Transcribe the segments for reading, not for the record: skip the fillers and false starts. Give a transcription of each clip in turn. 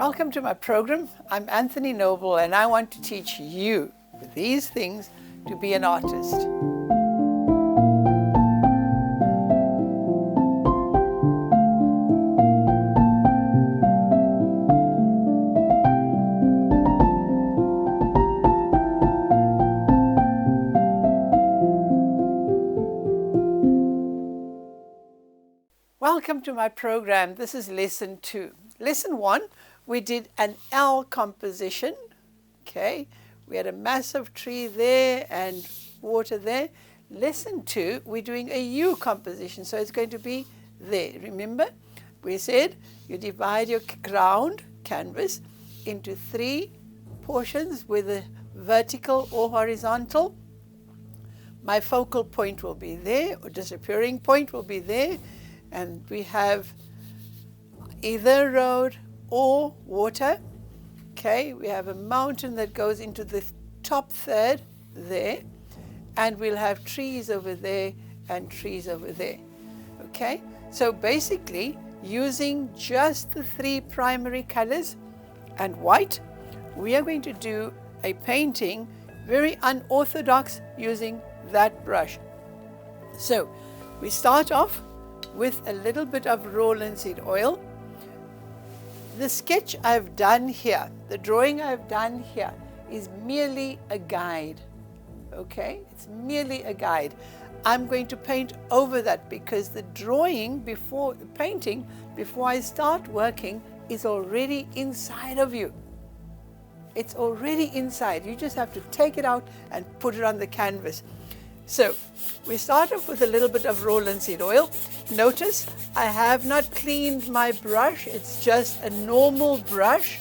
Welcome to my program. I'm Anthony Noble and I want to teach you with these things to be an artist. Welcome to my program. This is lesson 2. Lesson 1, we did an L composition. Okay, we had a massive tree there and water there. Lesson 2, we're doing a U composition, so it's going to be there. Remember, we said you divide your ground canvas into 3 portions with a vertical or horizontal. My focal point will be there, or disappearing point will be there. And we have either road or water. Okay, we have a mountain that goes into the top third there, and we'll have trees over there and trees over there. Okay, so basically using just the 3 primary colors and white, we are going to do a painting very unorthodox using that brush. So we start off with a little bit of raw linseed oil. The sketch I've done here, the drawing I've done here is merely a guide, okay? It's merely a guide. I'm going to paint over that because the drawing before the painting, before I start working, is already inside of you. It's already inside. You just have to take it out and put it on the canvas. So we start off with a little bit of raw linseed oil. Notice I have not cleaned my brush. It's just a normal brush.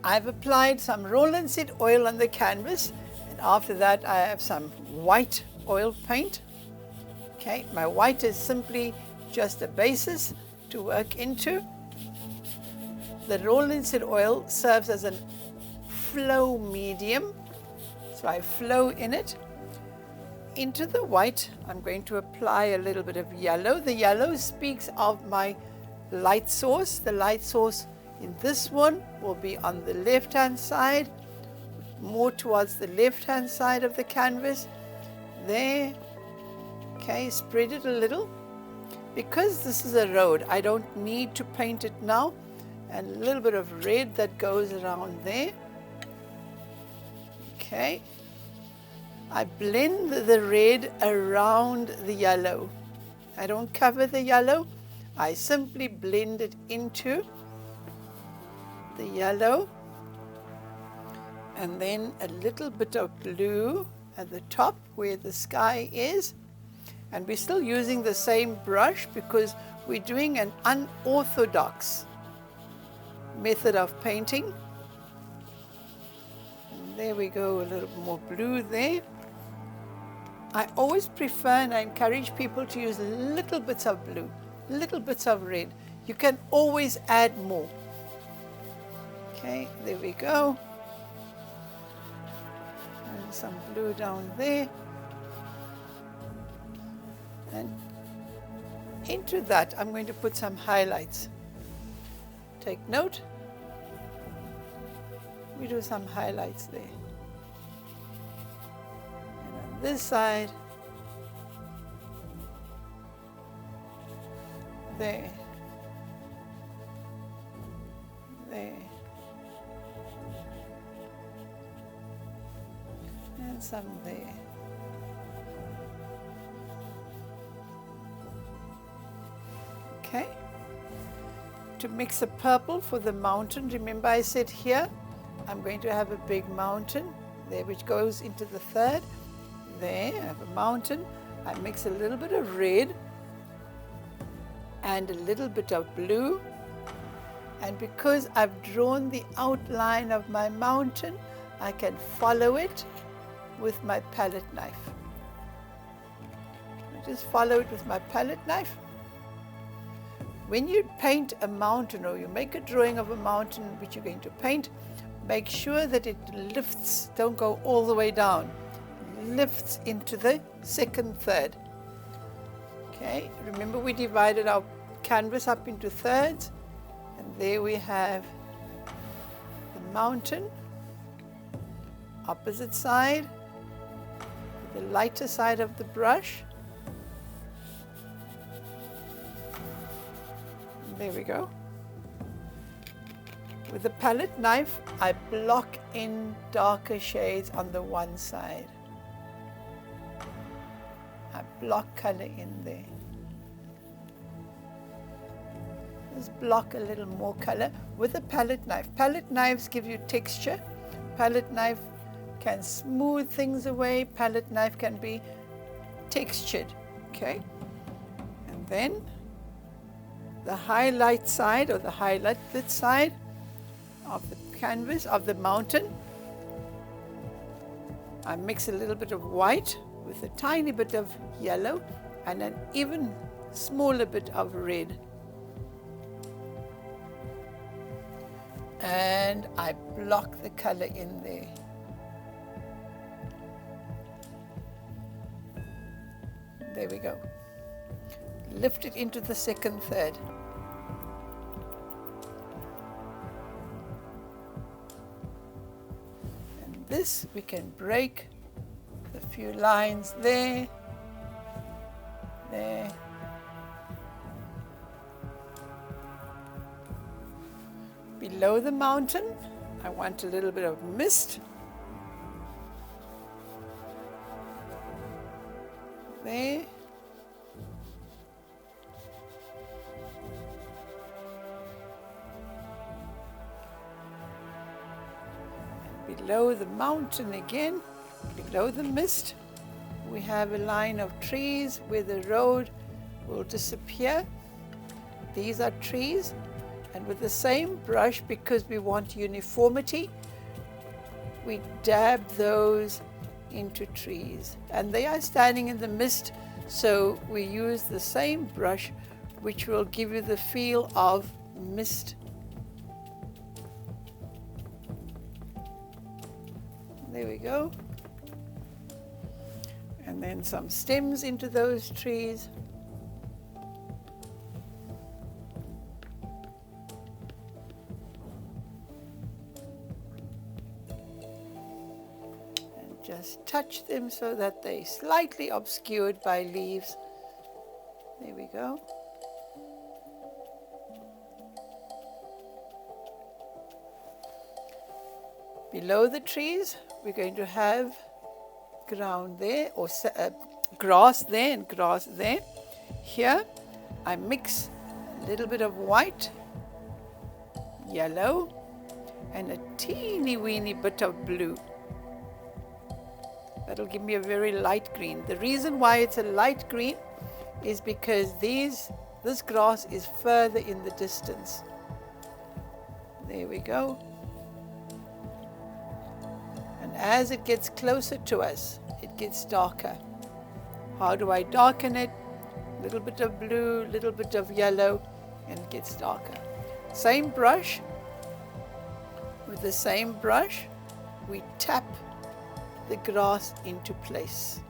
I've applied some raw linseed oil on the canvas, and after that I have some white oil paint. Okay, my white is simply just a basis to work into. The raw linseed oil serves as a flow medium, so I flow in it. Into the white, I'm going to apply a little bit of yellow. The yellow speaks of my light source. The light source in this one will be on the left-hand side, more towards the left-hand side of the canvas. There. Okay, spread it a little. Because this is a road, I don't need to paint it now. And a little bit of red that goes around there. Okay. I blend the red around the yellow. I don't cover the yellow. I simply blend it into the yellow. And then a little bit of blue at the top where the sky is. And we're still using the same brush because we're doing an unorthodox method of painting. And there we go, a little more blue there. I always prefer and I encourage people to use little bits of blue, little bits of red. You can always add more. Okay, there we go. And some blue down there. And into that, I'm going to put some highlights. Take note. We do some highlights there. This side, there, there, and some there. Okay, to mix a purple for the mountain, remember I said here, I'm going to have a big mountain there which goes into the third. There, I have a mountain. I mix a little bit of red and a little bit of blue. And because I've drawn the outline of my mountain, I can follow it with my palette knife. I just follow it with my palette knife. When you paint a mountain or you make a drawing of a mountain which you're going to paint, make sure that it lifts, don't go all the way down. Lifts into the second third. Okay, remember we divided our canvas up into thirds, and there we have mountain, opposite side, the lighter side of the brush. There we go. With the palette knife, I block in darker shades on the one side. I block color in there. Just block a little more color with a palette knife. Palette knives give you texture. Palette knife can smooth things away. Palette knife can be textured, okay? And then the highlight side or the highlighted side of the canvas, of the mountain, I mix a little bit of white with a tiny bit of yellow and an even smaller bit of red. And I block the color in there. There we go. Lift it into the second third. And this we can break a few lines there, there. Below the mountain, I want a little bit of mist. There. And below the mountain again, below the mist, we have a line of trees where the road will disappear. These are trees. And with the same brush, because we want uniformity, we dab those into trees. And they are standing in the mist, so we use the same brush, which will give you the feel of mist. There we go. And then some stems into those trees. Just touch them so that they're slightly obscured by leaves. There we go. Below the trees, we're going to have ground there, or grass there and grass there. Here, I mix a little bit of white, yellow, and a teeny weeny bit of blue. That'll give me a very light green. The reason why it's a light green is because this grass is further in the distance. There we go. And as it gets closer to us, it gets darker. How do I darken it? A little bit of blue, a little bit of yellow, and it gets darker. Same brush. With the same brush, we tap the grass into place.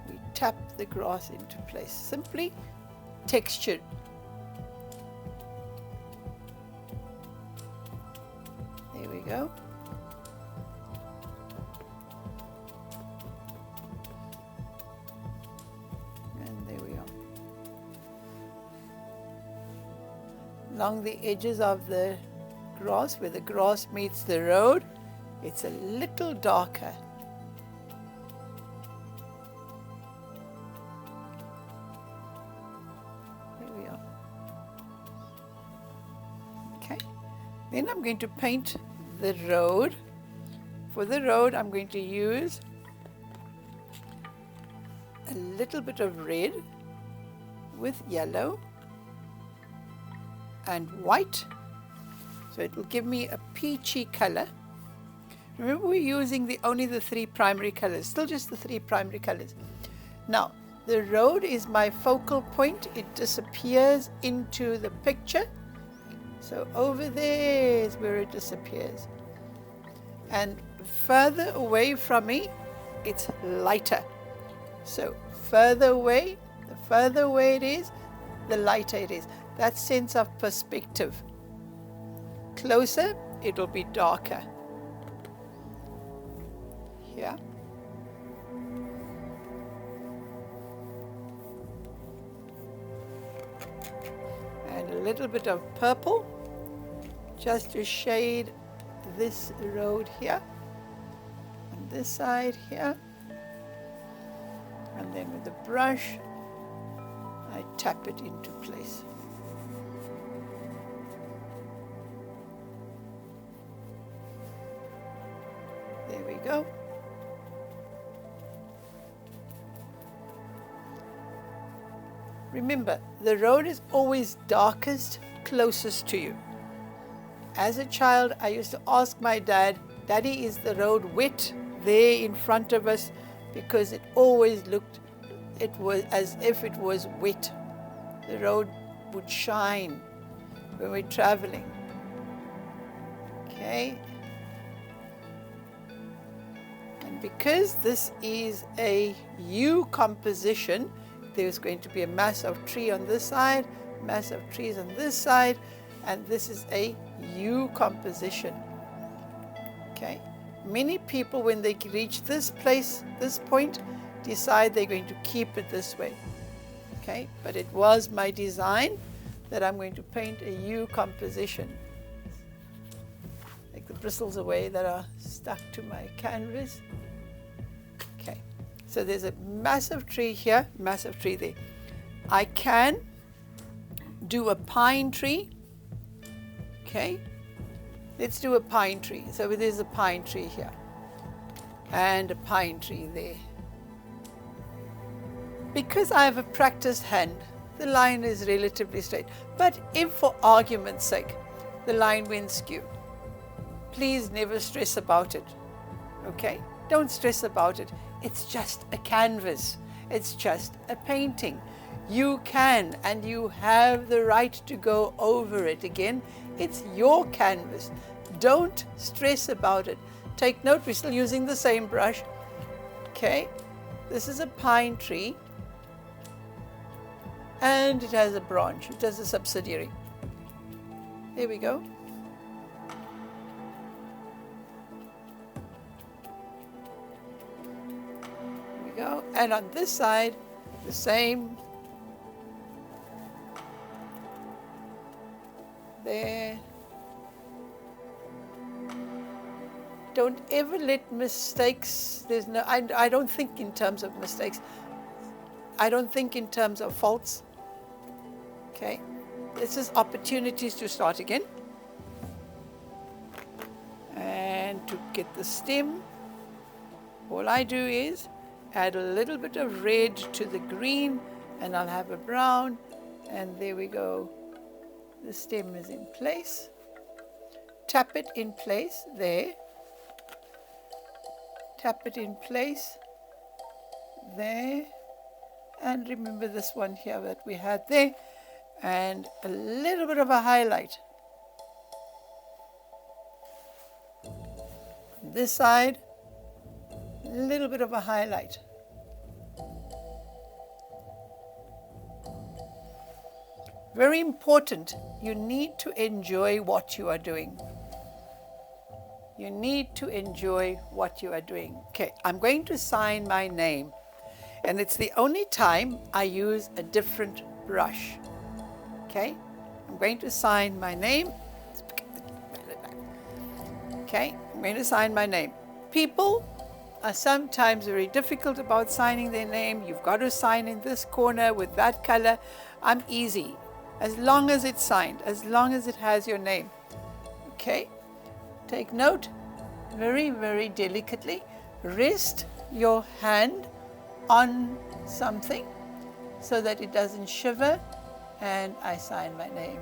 We tap the grass into place. Simply textured. There we go. And there we are. Along the edges of the grass, where the grass meets the road, it's a little darker. Here we are. Okay. Then I'm going to paint the road. For the road, I'm going to use a little bit of red with yellow and white. So it will give me a peachy color. Remember, we're using only the three primary colors, still just the three primary colors. Now, the road is my focal point. It disappears into the picture. So over there is where it disappears. And further away from me, it's lighter. So further away, the further away it is, the lighter it is. that sense of perspective. Closer, it'll be darker. Here. And a little bit of purple, just to shade this road here, on this side here. And then with the brush, I tap it into place. There we go. Remember, the road is always darkest, closest to you. As a child, I used to ask my dad, "Daddy, is the road wet there in front of us?" Because it always looked, it was as if it was wet. The road would shine when we're traveling. Okay. And because this is a U composition, there's going to be a mass of tree on this side, mass of trees on this side, and this is a U composition. Okay. Many people, when they reach this place, this point, decide they're going to keep it this way. Okay, but it was my design that I'm going to paint a U composition. Take the bristles away that are stuck to my canvas. Okay, so there's a massive tree here, massive tree there. I can do a pine tree. Okay. Let's do a pine tree. So there's a pine tree here and a pine tree there. Because I have a practiced hand, the line is relatively straight. But if for argument's sake, the line went skew, please never stress about it. Okay? Don't stress about it. It's just a canvas. It's just a painting. You can and you have the right to go over it again. It's your canvas. Don't stress about it. Take note, we're still using the same brush. Okay, this is a pine tree and it has a branch. It has a subsidiary. There we go. There we go. And on this side, the same. There. Don't ever let mistakes, I don't think in terms of mistakes. I don't think in terms of faults. Okay, this is opportunities to start again. And to get the stem, all I do is add a little bit of red to the green and I'll have a brown, and there we go. The stem is in place. Tap it in place there. Tap it in place there. And remember this one here that we had there. And a little bit of a highlight. On this side, a little bit of a highlight. Very important, you need to enjoy what you are doing. You need to enjoy what you are doing. Okay, I'm going to sign my name. And it's the only time I use a different brush. Okay, I'm going to sign my name. Okay, I'm going to sign my name. People are sometimes very difficult about signing their name. You've got to sign in this corner with that color. I'm easy. As long as it's signed, as long as it has your name. Okay, take note, very, very delicately, rest your hand on something so that it doesn't shiver, and I sign my name.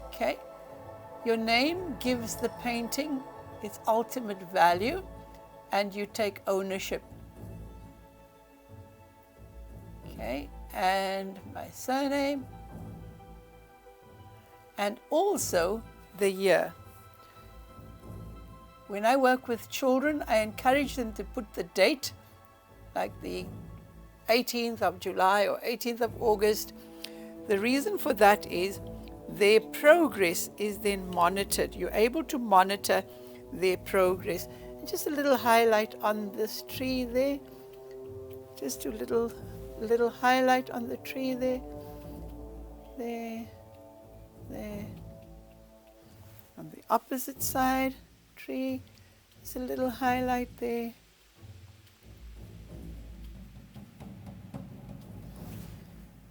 Okay, your name gives the painting its ultimate value and you take ownership. Okay, and my surname, and also the year. When I work with children, I encourage them to put the date, like the 18th of July or 18th of August. The reason for that is their progress is then monitored. You're able to monitor their progress. And just a little highlight on this tree there. Just a little highlight on the tree there. There. On the opposite side, tree, just a little highlight there.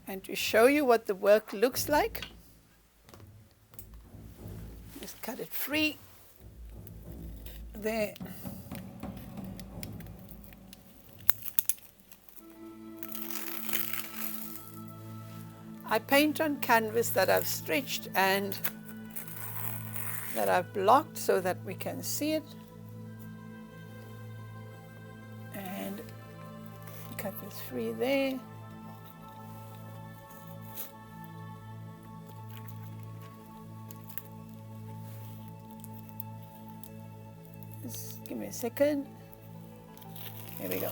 And to show you what the work looks like, just cut it free. There. I paint on canvas that I've stretched and that I've blocked so that we can see it. And cut this free there. Just give me a second. Here we go.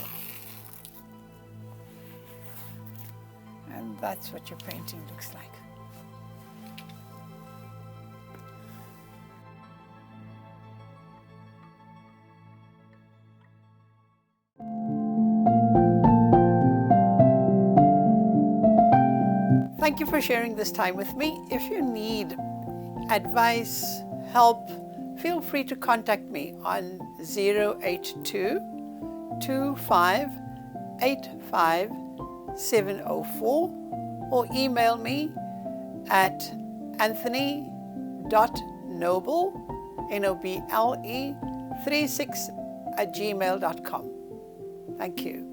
And that's what your painting looks like. Thank you for sharing this time with me. If you need advice, help, feel free to contact me on 082 2585 704 or email me at anthony.noble, Noble, 36 @gmail.com. Thank you.